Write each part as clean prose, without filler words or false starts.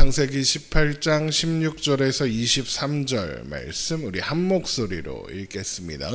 창세기 18장 16절에서 23절 말씀 우리 한 목소리로 읽겠습니다.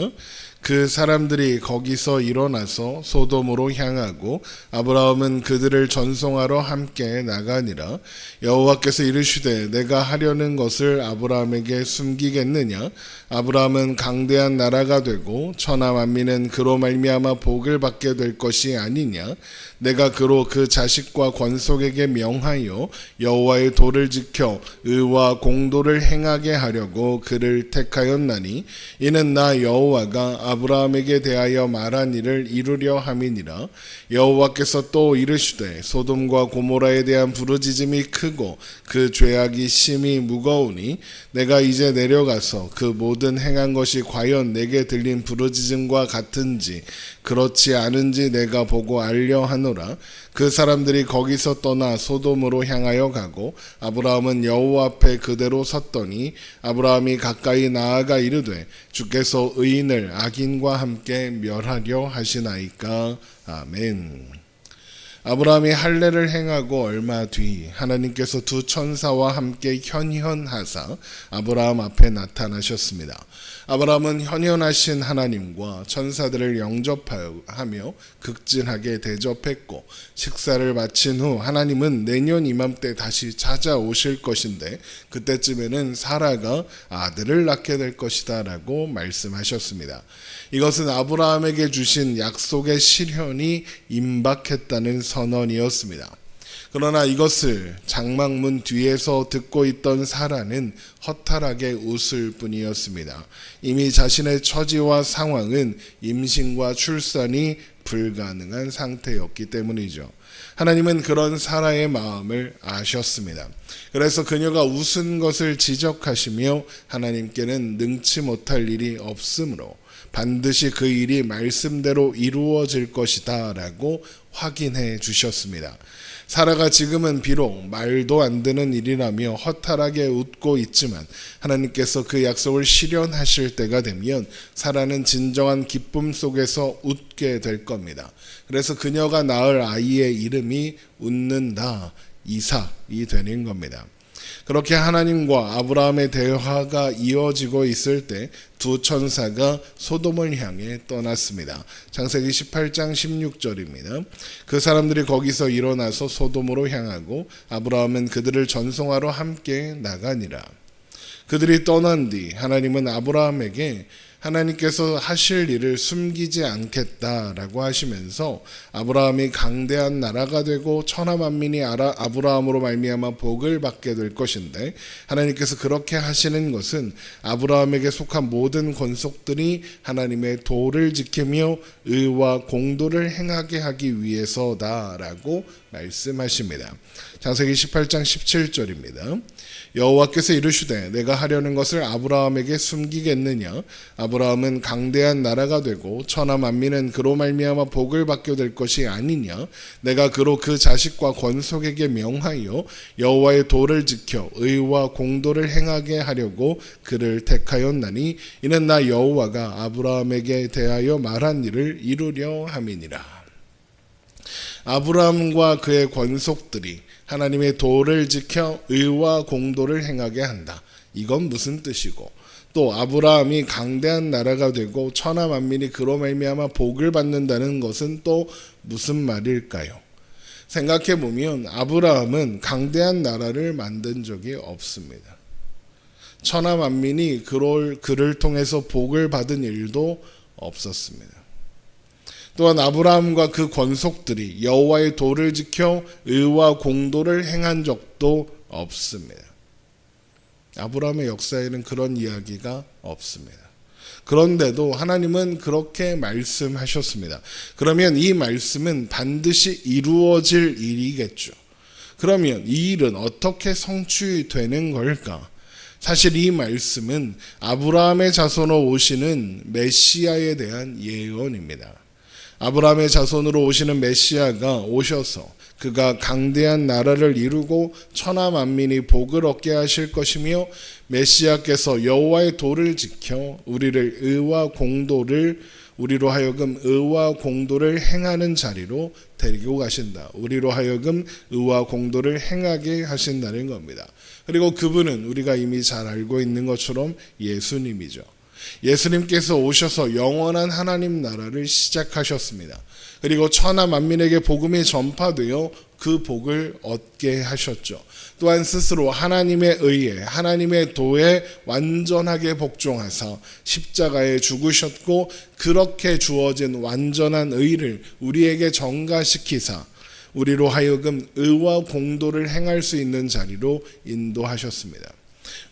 그 사람들이 거기서 일어나서 소돔으로 향하고 아브라함은 그들을 전송하러 함께 나가니라. 여호와께서 이르시되 내가 하려는 것을 아브라함에게 숨기겠느냐? 아브라함은 강대한 나라가 되고 천하 만민은 그로 말미암아 복을 받게 될 것이 아니냐? 내가 그로 그 자식과 권속에게 명하여 여호와의 도를 지켜 의와 공도를 행하게 하려고 그를 택하였나니 이는 나 여호와가 아브라함에게 대하여 말한 일을 이루려 함이니라. 여호와께서 또 이르시되 소돔과 고모라에 대한 부르짖음이 크고 그 죄악이 심히 무거우니 내가 이제 내려가서 그 모든 행한 것이 과연 내게 들린 부르짖음과 같은지 그렇지 않은지 내가 보고 알려 하노라. 그 사람들이 거기서 떠나 소돔으로 향하여 가고 아브라함은 여호와 앞에 그대로 섰더니 아브라함이 가까이 나아가 이르되 주께서 의인을 악인과 함께 멸하려 하시나이까. 아멘. 아브라함이 할례를 행하고 얼마 뒤 하나님께서 두 천사와 함께 현현하사 아브라함 앞에 나타나셨습니다. 아브라함은 현현하신 하나님과 천사들을 영접하며 극진하게 대접했고 식사를 마친 후 하나님은 내년 이맘때 다시 찾아오실 것인데 그때쯤에는 사라가 아들을 낳게 될 것이다 라고 말씀하셨습니다. 이것은 아브라함에게 주신 약속의 실현이 임박했다는 선언이었습니다. 그러나 이것을 장막문 뒤에서 듣고 있던 사라는 허탈하게 웃을 뿐이었습니다. 이미 자신의 처지와 상황은 임신과 출산이 불가능한 상태였기 때문이죠. 하나님은 그런 사라의 마음을 아셨습니다. 그래서 그녀가 웃은 것을 지적하시며 하나님께는 능치 못할 일이 없으므로 반드시 그 일이 말씀대로 이루어질 것이다 라고 확인해 주셨습니다. 사라가 지금은 비록 말도 안 되는 일이라며 허탈하게 웃고 있지만 하나님께서 그 약속을 실현하실 때가 되면 사라는 진정한 기쁨 속에서 웃게 될 겁니다. 그래서 그녀가 낳을 아이의 이름이 웃는다, 이삭이 되는 겁니다. 그렇게 하나님과 아브라함의 대화가 이어지고 있을 때 두 천사가 소돔을 향해 떠났습니다. 창세기 18장 16절입니다. 그 사람들이 거기서 일어나서 소돔으로 향하고 아브라함은 그들을 전송하러 함께 나가니라. 그들이 떠난 뒤 하나님은 아브라함에게 하나님께서 하실 일을 숨기지 않겠다라고 하시면서 아브라함이 강대한 나라가 되고 천하 만민이 아브라함으로 말미암아 복을 받게 될 것인데 하나님께서 그렇게 하시는 것은 아브라함에게 속한 모든 권속들이 하나님의 도를 지키며 의와 공도를 행하게 하기 위해서다라고 말씀하십니다. 창세기 18장 17절입니다. 여호와께서 이르시되 내가 하려는 것을 아브라함에게 숨기겠느냐? 아브라함은 강대한 나라가 되고 천하 만민은 그로 말미암아 복을 받게 될 것이 아니냐? 내가 그로 그 자식과 권속에게 명하여 여호와의 도를 지켜 의와 공도를 행하게 하려고 그를 택하였나니 이는 나 여호와가 아브라함에게 대하여 말한 일을 이루려 함이니라. 아브라함과 그의 권속들이 하나님의 도를 지켜 의와 공도를 행하게 한다. 이건 무슨 뜻이고 또 아브라함이 강대한 나라가 되고 천하 만민이 그로 말미암아 복을 받는다는 것은 또 무슨 말일까요? 생각해 보면 아브라함은 강대한 나라를 만든 적이 없습니다. 천하 만민이 그를 통해서 복을 받은 일도 없었습니다. 또한 아브라함과 그 권속들이 여호와의 도를 지켜 의와 공도를 행한 적도 없습니다. 아브라함의 역사에는 그런 이야기가 없습니다. 그런데도 하나님은 그렇게 말씀하셨습니다. 그러면 이 말씀은 반드시 이루어질 일이겠죠. 그러면 이 일은 어떻게 성취되는 걸까? 사실 이 말씀은 아브라함의 자손으로 오시는 메시아에 대한 예언입니다. 아브라함의 자손으로 오시는 메시아가 오셔서 그가 강대한 나라를 이루고 천하 만민이 복을 얻게 하실 것이며 메시아께서 여호와의 도를 지켜 우리를 의와 공도를 우리로 하여금 의와 공도를 행하는 자리로 데리고 가신다. 우리로 하여금 의와 공도를 행하게 하신다는 겁니다. 그리고 그분은 우리가 이미 잘 알고 있는 것처럼 예수님이죠. 예수님께서 오셔서 영원한 하나님 나라를 시작하셨습니다. 그리고 천하 만민에게 복음이 전파되어 그 복을 얻게 하셨죠. 또한 스스로 하나님의 의에 하나님의 도에 완전하게 복종하사 십자가에 죽으셨고 그렇게 주어진 완전한 의를 우리에게 전가시키사 우리로 하여금 의와 공도를 행할 수 있는 자리로 인도하셨습니다.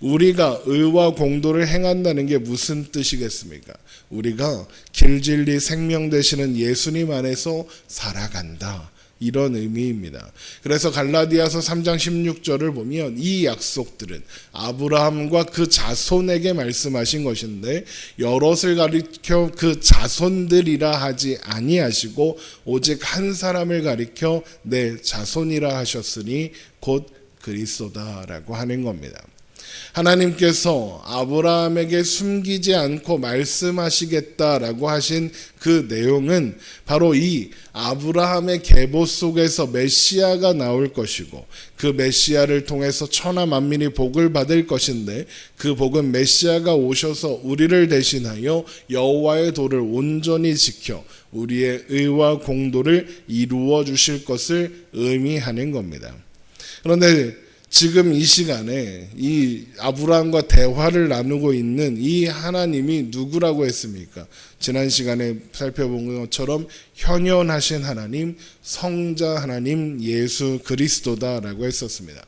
우리가 의와 공도를 행한다는 게 무슨 뜻이겠습니까? 우리가 길 진리 생명 되시는 예수님 안에서 살아간다. 이런 의미입니다. 그래서 갈라디아서 3장 16절을 보면 이 약속들은 아브라함과 그 자손에게 말씀하신 것인데 여럿을 가리켜 그 자손들이라 하지 아니하시고 오직 한 사람을 가리켜 내 자손이라 하셨으니 곧 그리스도다라고 하는 겁니다. 하나님께서 아브라함에게 숨기지 않고 말씀하시겠다라고 하신 그 내용은 바로 이 아브라함의 계보 속에서 메시아가 나올 것이고 그 메시아를 통해서 천하 만민이 복을 받을 것인데 그 복은 메시아가 오셔서 우리를 대신하여 여호와의 도를 온전히 지켜 우리의 의와 공도를 이루어 주실 것을 의미하는 겁니다. 그런데 지금 이 시간에 이 아브라함과 대화를 나누고 있는 이 하나님이 누구라고 했습니까? 지난 시간에 살펴본 것처럼 현현하신 하나님, 성자 하나님 예수 그리스도다라고 했었습니다.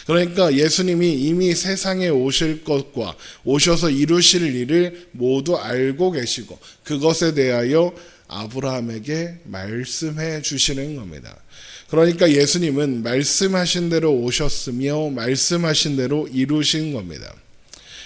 그러니까 예수님이 이미 세상에 오실 것과 오셔서 이루실 일을 모두 알고 계시고 그것에 대하여 아브라함에게 말씀해 주시는 겁니다. 그러니까 예수님은 말씀하신 대로 오셨으며 말씀하신 대로 이루신 겁니다.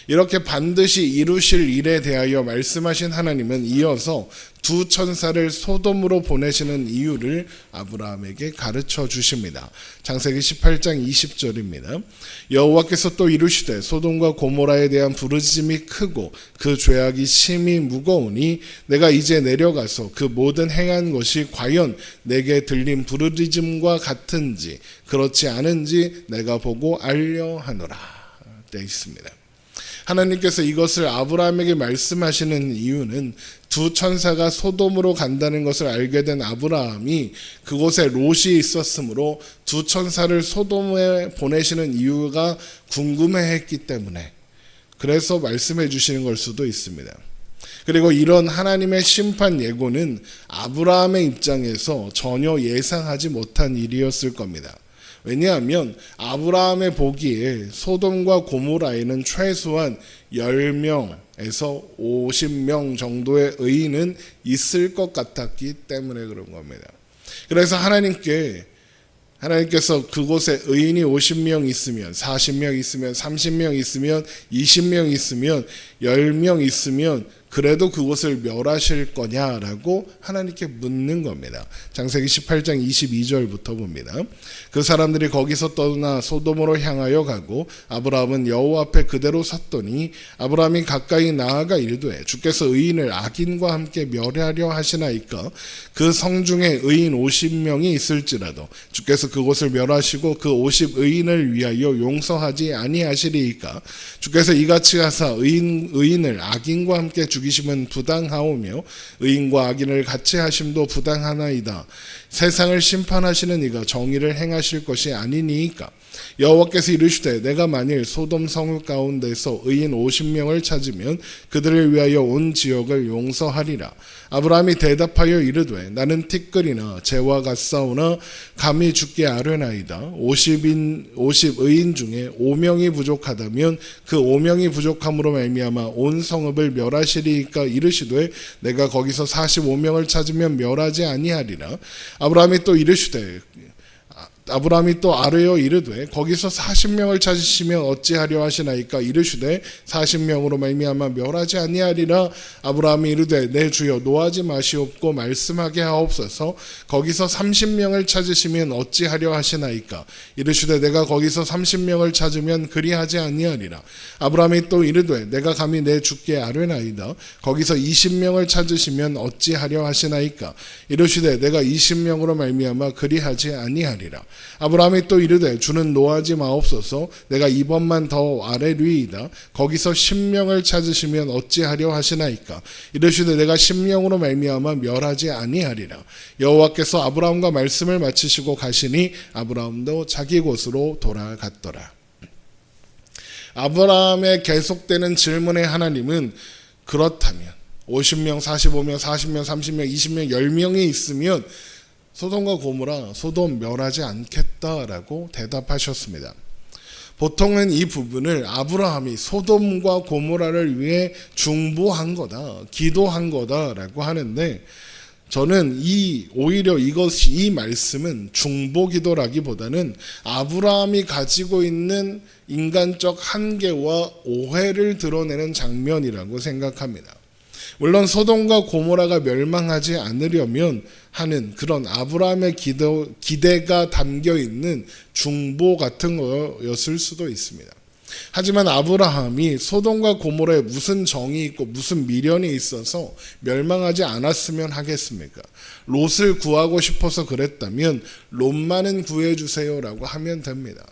이렇게 반드시 이루실 일에 대하여 말씀하신 하나님은 이어서 두 천사를 소돔으로 보내시는 이유를 아브라함에게 가르쳐 주십니다. 창세기 18장 20절입니다. 여호와께서 또 이르시되 소돔과 고모라에 대한 부르짖음이 크고 그 죄악이 심히 무거우니 내가 이제 내려가서 그 모든 행한 것이 과연 내게 들린 부르짖음과 같은지 그렇지 않은지 내가 보고 알려 하노라 되어 있습니다. 하나님께서 이것을 아브라함에게 말씀하시는 이유는 두 천사가 소돔으로 간다는 것을 알게 된 아브라함이 그곳에 롯이 있었으므로 두 천사를 소돔에 보내시는 이유가 궁금해했기 때문에 그래서 말씀해 주시는 걸 수도 있습니다. 그리고 이런 하나님의 심판 예고는 아브라함의 입장에서 전혀 예상하지 못한 일이었을 겁니다. 왜냐하면 아브라함의 보기에 소돔과 고모라에는 최소한 10명에서 50명 정도의 의인은 있을 것 같았기 때문에 그런 겁니다. 그래서 하나님께서 그곳에 의인이 50명 있으면 40명 있으면 30명 있으면 20명 있으면 10명 있으면 그래도 그곳을 멸하실 거냐라고 하나님께 묻는 겁니다. 창세기 18장 22절부터 봅니다. 그 사람들이 거기서 떠나 소돔으로 향하여 가고 아브라함은 여호와 앞에 그대로 섰더니 아브라함이 가까이 나아가 이르되 주께서 의인을 악인과 함께 멸하려 하시나이까 그 성 중에 의인 50명이 있을지라도 주께서 그곳을 멸하시고 그 50 의인을 위하여 용서하지 아니하시리이까 주께서 이같이 하사 의인을 악인과 함께 죽이심은 부당하오며 의인과 악인을 같이 하심도 부당하나이다. 세상을 심판하시는 이가 정의를 행하실 것이 아니니이까 여호와께서 이르시되 내가 만일 소돔 성읍 가운데서 의인 50명을 찾으면 그들을 위하여 온 지역을 용서하리라. 아브라함이 대답하여 이르되 나는 티끌이나 재와 같사오나 감히 죽게 아뢰나이다. 50 의인 중에 5명이 부족하다면 그 5명이 부족함으로 말미암아 온 성읍을 멸하시리이까 이르시되 내가 거기서 45명을 찾으면 멸하지 아니하리라. 아브라함이 또 이르시되 아브라함이 또 아뢰어 이르되 거기서 40명을 찾으시면 어찌하려 하시나이까 이르시되 40명으로 말미암아 멸하지 아니하리라. 아브라함이 이르되 내 주여 노하지 마시옵고 말씀하게 하옵소서. 거기서 30명을 찾으시면 어찌하려 하시나이까 이르시되 내가 거기서 30명을 찾으면 그리하지 아니하리라. 아브라함이 또 이르되 내가 감히 내 주께 아뢰나이다. 거기서 20명을 찾으시면 어찌하려 하시나이까 이르시되 내가 20명으로 말미암아 그리하지 아니하리라. 아브라함이 또 이르되 주는 노하지 마옵소서. 내가 이번만 더 아뢰리이다. 거기서 10명을 찾으시면 어찌하려 하시나이까 이르시되 내가 10명으로 말미암아 멸하지 아니하리라. 여호와께서 아브라함과 말씀을 마치시고 가시니 아브라함도 자기 곳으로 돌아갔더라. 아브라함의 계속되는 질문에 하나님은 그렇다면 50명, 45명, 40명, 30명, 20명, 10명이 있으면 소돔과 고모라 소돔 멸하지 않겠다라고 대답하셨습니다. 보통은 이 부분을 아브라함이 소돔과 고모라를 위해 중보한 거다, 기도한 거다라고 하는데 저는 오히려 이 말씀은 중보 기도라기보다는 아브라함이 가지고 있는 인간적 한계와 오해를 드러내는 장면이라고 생각합니다. 물론 소돔과 고모라가 멸망하지 않으려면 하는 그런 아브라함의 기대가 담겨 있는 중보 같은 거였을 수도 있습니다. 하지만 아브라함이 소돔과 고모라에 무슨 정이 있고 무슨 미련이 있어서 멸망하지 않았으면 하겠습니까? 롯을 구하고 싶어서 그랬다면 롯만은 구해주세요라고 하면 됩니다.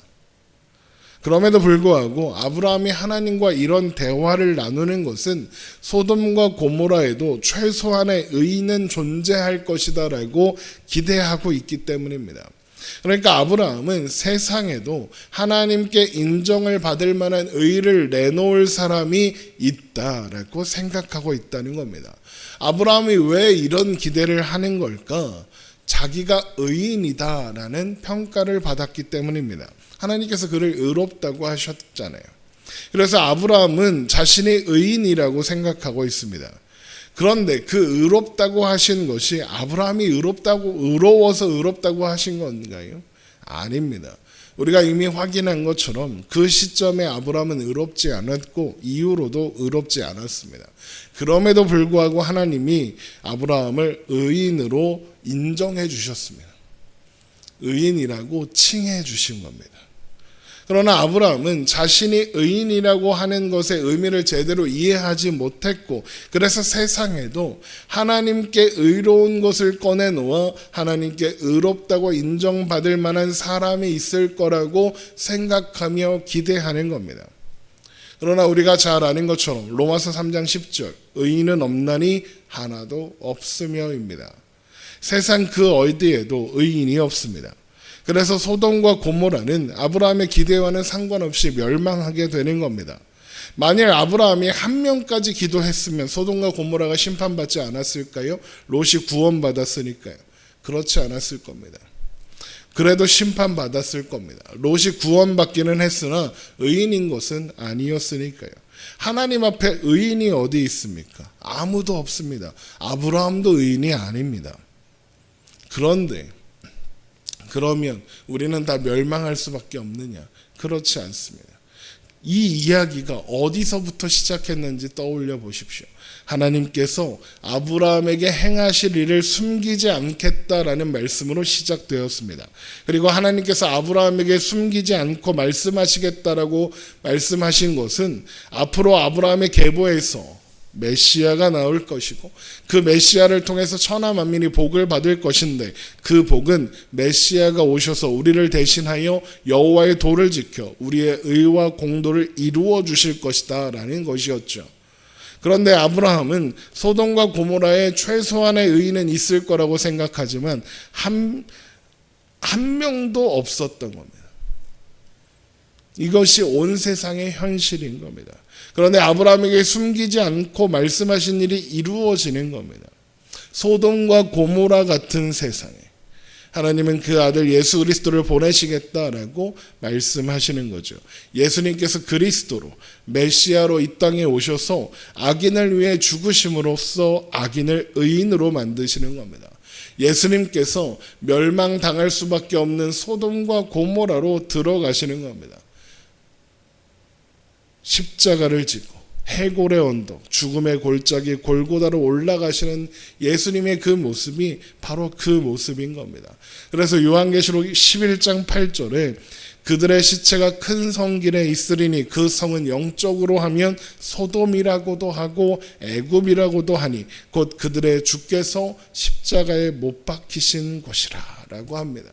그럼에도 불구하고 아브라함이 하나님과 이런 대화를 나누는 것은 소돔과 고모라에도 최소한의 의인은 존재할 것이다라고 기대하고 있기 때문입니다. 그러니까 아브라함은 세상에도 하나님께 인정을 받을 만한 의를 내놓을 사람이 있다라고 생각하고 있다는 겁니다. 아브라함이 왜 이런 기대를 하는 걸까? 자기가 의인이다라는 평가를 받았기 때문입니다. 하나님께서 그를 의롭다고 하셨잖아요. 그래서 아브라함은 자신이 의인이라고 생각하고 있습니다. 그런데 그 의롭다고 하신 것이 아브라함이 의로워서 의롭다고 하신 건가요? 아닙니다. 우리가 이미 확인한 것처럼 그 시점에 아브라함은 의롭지 않았고 이후로도 의롭지 않았습니다. 그럼에도 불구하고 하나님이 아브라함을 의인으로 인정해 주셨습니다. 의인이라고 칭해 주신 겁니다. 그러나 아브라함은 자신이 의인이라고 하는 것의 의미를 제대로 이해하지 못했고 그래서 세상에도 하나님께 의로운 것을 꺼내놓아 하나님께 의롭다고 인정받을 만한 사람이 있을 거라고 생각하며 기대하는 겁니다. 그러나 우리가 잘 아는 것처럼 로마서 3장 10절 의인은 없나니 하나도 없으며입니다. 세상 그 어디에도 의인이 없습니다. 그래서 소돔과 고모라는 아브라함의 기대와는 상관없이 멸망하게 되는 겁니다. 만일 아브라함이 한 명까지 기도했으면 소돔과 고모라가 심판받지 않았을까요? 롯이 구원받았으니까요. 그렇지 않았을 겁니다. 그래도 심판받았을 겁니다. 롯이 구원받기는 했으나 의인인 것은 아니었으니까요. 하나님 앞에 의인이 어디 있습니까? 아무도 없습니다. 아브라함도 의인이 아닙니다. 그러면 우리는 다 멸망할 수밖에 없느냐? 그렇지 않습니다. 이 이야기가 어디서부터 시작했는지 떠올려 보십시오. 하나님께서 아브라함에게 행하실 일을 숨기지 않겠다라는 말씀으로 시작되었습니다. 그리고 하나님께서 아브라함에게 숨기지 않고 말씀하시겠다라고 말씀하신 것은 앞으로 아브라함의 계보에서 메시아가 나올 것이고 그 메시아를 통해서 천하 만민이 복을 받을 것인데 그 복은 메시아가 오셔서 우리를 대신하여 여호와의 도를 지켜 우리의 의와 공도를 이루어 주실 것이다 라는 것이었죠. 그런데 아브라함은 소돔과 고모라에 최소한의 의인은 있을 거라고 생각하지만 한 명도 없었던 겁니다. 이것이 온 세상의 현실인 겁니다. 그런데 아브라함에게 숨기지 않고 말씀하신 일이 이루어지는 겁니다. 소돔과 고모라 같은 세상에 하나님은 그 아들 예수 그리스도를 보내시겠다라고 말씀하시는 거죠. 예수님께서 그리스도로 메시아로 이 땅에 오셔서 악인을 위해 죽으심으로써 악인을 의인으로 만드시는 겁니다. 예수님께서 멸망당할 수밖에 없는 소돔과 고모라로 들어가시는 겁니다. 십자가를 지고 해골의 언덕, 죽음의 골짜기 골고다로 올라가시는 예수님의 그 모습이 바로 그 모습인 겁니다. 그래서 요한계시록 11장 8절에 그들의 시체가 큰 성길에 있으리니 그 성은 영적으로 하면 소돔이라고도 하고 애굽이라고도 하니 곧 그들의 주께서 십자가에 못 박히신 곳이라 라고 합니다.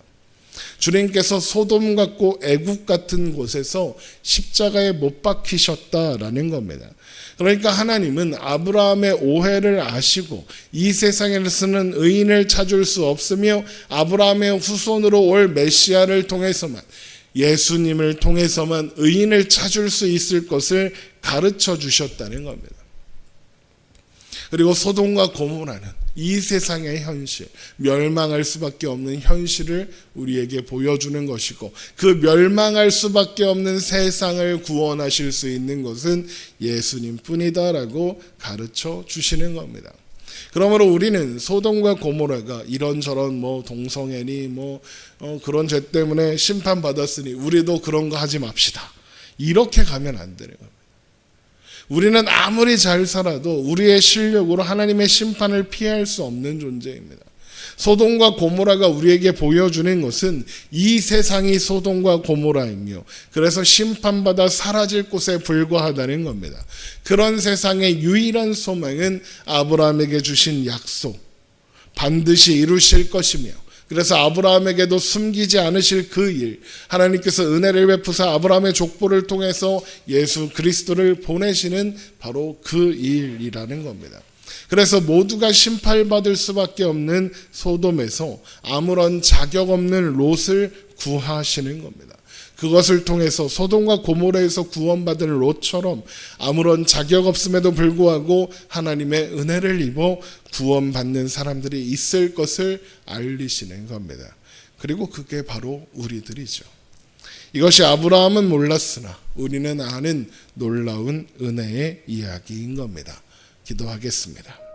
주님께서 소돔 같고 애굽 같은 곳에서 십자가에 못 박히셨다라는 겁니다. 그러니까 하나님은 아브라함의 오해를 아시고 이 세상에서는 의인을 찾을 수 없으며 아브라함의 후손으로 올 메시아를 통해서만, 예수님을 통해서만 의인을 찾을 수 있을 것을 가르쳐 주셨다는 겁니다. 그리고 소돔과 고모라는 이 세상의 현실, 멸망할 수밖에 없는 현실을 우리에게 보여주는 것이고, 그 멸망할 수밖에 없는 세상을 구원하실 수 있는 것은 예수님 뿐이다라고 가르쳐 주시는 겁니다. 그러므로 우리는 소돔과 고모라가 이런저런 동성애니 그런 죄 때문에 심판받았으니 우리도 그런 거 하지 맙시다, 이렇게 가면 안 되는 겁니다. 우리는 아무리 잘 살아도 우리의 실력으로 하나님의 심판을 피할 수 없는 존재입니다. 소돔과 고모라가 우리에게 보여주는 것은 이 세상이 소돔과 고모라이며, 그래서 심판받아 사라질 곳에 불과하다는 겁니다. 그런 세상의 유일한 소망은 아브라함에게 주신 약속, 반드시 이루실 것이며, 그래서 아브라함에게도 숨기지 않으실 그 일, 하나님께서 은혜를 베푸사 아브라함의 족보를 통해서 예수 그리스도를 보내시는 바로 그 일이라는 겁니다. 그래서 모두가 심판받을 수밖에 없는 소돔에서 아무런 자격 없는 롯을 구하시는 겁니다. 그것을 통해서 소돔과 고모라에서 구원받은 롯처럼 아무런 자격 없음에도 불구하고 하나님의 은혜를 입어 구원받는 사람들이 있을 것을 알리시는 겁니다. 그리고 그게 바로 우리들이죠. 이것이 아브라함은 몰랐으나 우리는 아는 놀라운 은혜의 이야기인 겁니다. 기도하겠습니다.